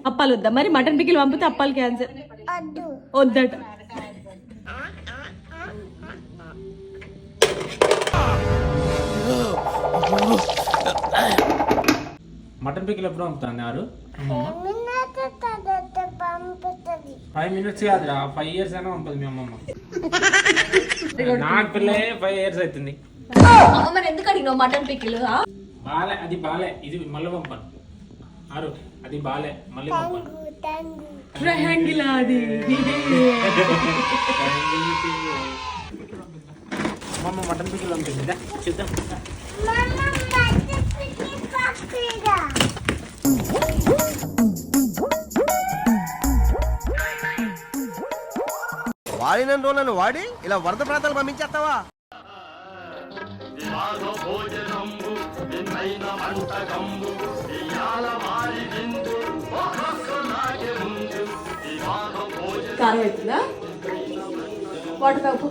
అప్పాలు వద్దా మరి? మటన్ పికిల్ పంపితే అప్పాలు క్యాన్సర్. వద్దట. మటన్ పికిల్ ఎప్పుడు పంపుతాను? 5 minutes కాదురా, 5 years అయినా పంపదు మీ అమ్మమ్మ. నాకు పిల్ల 5 years అవుతుంది. మరి ఎందుకు అడిగినావు మటన్ పికిల్? బాలే, అది బాలే, ఇది మళ్ళీ పంపాను. అది బాలే, మళ్ళీ పంపాను. ట్రయాంగిల్ అది. అమ్మమ్మ మటన్ పికిల్ పంపింది, చూద్దాం. వాడిన రోజులను వాడి ఇలా వరద ప్రాంతాలు పంపించేస్తావా? కారం అవుతుందా? వాటర్ తాగు.